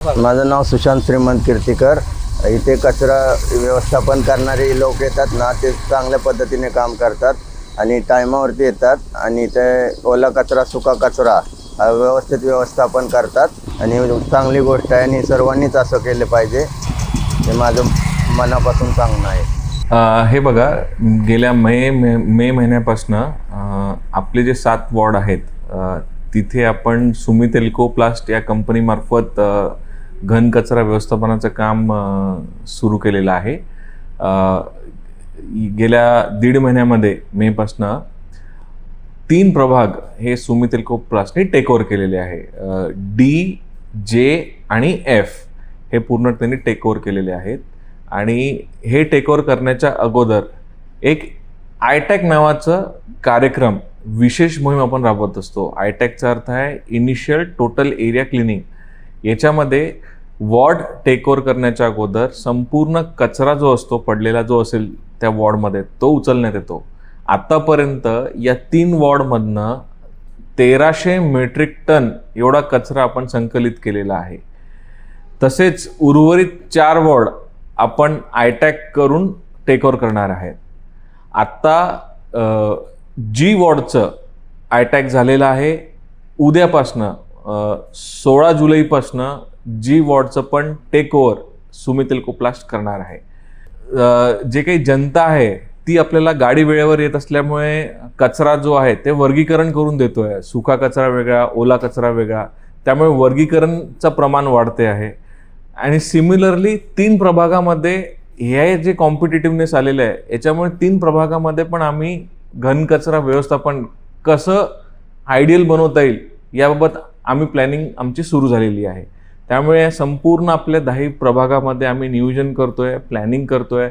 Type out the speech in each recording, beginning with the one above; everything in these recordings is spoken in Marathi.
माझं नाव सुशांत श्रीमंत कीर्तीकर। इथे कचरा व्यवस्थापन करणारे लोक येतात ना, ते चांगल्या पद्धतीने काम करतात आणि टायमावरती येतात आणि ते ओला कचरा सुका कचरा व्यवस्थित व्यवस्थापन करतात आणि चांगली गोष्ट आहे आणि सर्वांनीच असं केलं पाहिजे। हे माझं मनापासून सांगणं आहे। हे बघा, गेल्या मे महिन्यापासून आपले जे 7 वॉर्ड आहेत तिथे आपण सुमित एल्कोप्लास्ट या कंपनीमार्फत घन कचरा व्यवस्थापनाचं काम सुरू केलेलं आहे। गेल्या 1.5 महिन्यामध्ये मेपासनं 3 प्रभाग हे सुमित एल्कोप्लास्टने टेक ओव्हर केलेले आहे। डी, जे आणि एफ हे पूर्ण त्यांनी टेक ओव्हर केलेले आहेत आणि हे टेक ओव्हर करण्याच्या अगोदर एक आयटॅक नावाचं कार्यक्रम विशेष मोहीम आपण राबवत असतो। आयटॅकचा अर्थ आहे इनिशियल टोटल एरिया क्लिनिंग। याच्यामध्ये वॉर्ड टेक ओव्हर करण्याच्या अगोदर संपूर्ण कचरा जो असतो, पडलेला जो असेल त्या वॉर्डमध्ये, तो उचलण्यात येतो। आतापर्यंत या 3 वॉर्डमधनं 1300 मेट्रिक टन एवढा कचरा आपण संकलित केलेला आहे। तसेच उर्वरित 4 वॉर्ड आपण आयटॅक करून टेक ओव्हर करणार आहेत। आत्ता जी वॉर्डचं आयटॅक झालेलं आहे। उद्यापासनं 16 जुलैपासनं जी वॉर्डचं पण टेक ओव्हर सुमित एल्कोप्लास्ट करणार आहे। जे काही जनता आहे ती आपल्याला गाडी वेळेवर येत असल्यामुळे कचरा जो आहे ते वर्गीकरण करून देतोय। सुका कचरा वेगळा, ओला कचरा वेगळा, त्यामुळे वर्गीकरणचं प्रमाण वाढते आहे। आणि सिमिलरली 3 प्रभागामध्ये हे जे कॉम्पिटिटिव्हनेस आलेलं आहे, याच्यामुळे 3 प्रभागामध्ये पण आम्ही घन कचरा व्यवस्थापन कसं आयडियल बनवता येईल याबाबत आम्ही प्लॅनिंग आमची सुरू झालेली आहे। त्यामुळे संपूर्ण आपल्या 10 प्रभागामध्ये आम्ही नियोजन करतोय, प्लॅनिंग करतोय।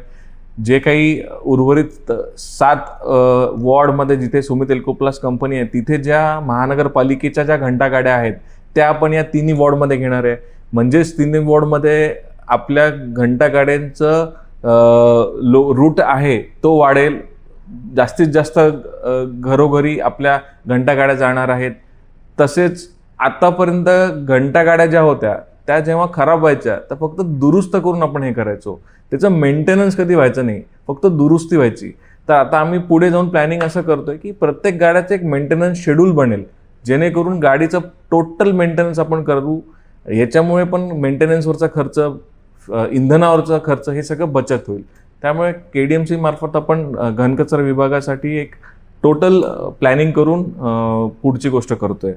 जे काही उर्वरित 7 वॉर्डमध्ये जिथे सुमित एल्कोप्लास्ट कंपनी आहे, तिथे ज्या महानगरपालिकेच्या ज्या घंटागाड्या आहेत त्या आपण या 3 वॉर्डमध्ये घेणार आहे। म्हणजेच 3 वॉर्डमध्ये आपल्या घंटागाड्यांचं रूट आहे तो वाढेल। जास्तीत जास्त घरोघरी आपल्या घंटागाड्या जाणार आहेत। तसेच आतापर्यंत घंटागाड्या ज्या होत्या त्या जेव्हा खराब व्हायच्या तर फक्त दुरुस्त करून आपण हे करायचो, त्याचं मेंटेनन्स कधी व्हायचं नाही, फक्त दुरुस्ती व्हायची। तर आता आम्ही पुढे जाऊन प्लॅनिंग असं करतोय की प्रत्येक गाड्याचं एक मेंटेनन्स शेड्यूल बनेल, जेणेकरून गाडीचं टोटल मेंटेनन्स आपण करू। याच्यामुळे पण मेंटेनन्सवरचा खर्च, इंधनावरचा खर्च हे सगळं बचत होईल। त्यामुळे KDMC मार्फत आपण घनकचरा विभागासाठी एक टोटल प्लॅनिंग करून पुढची गोष्ट करतोय।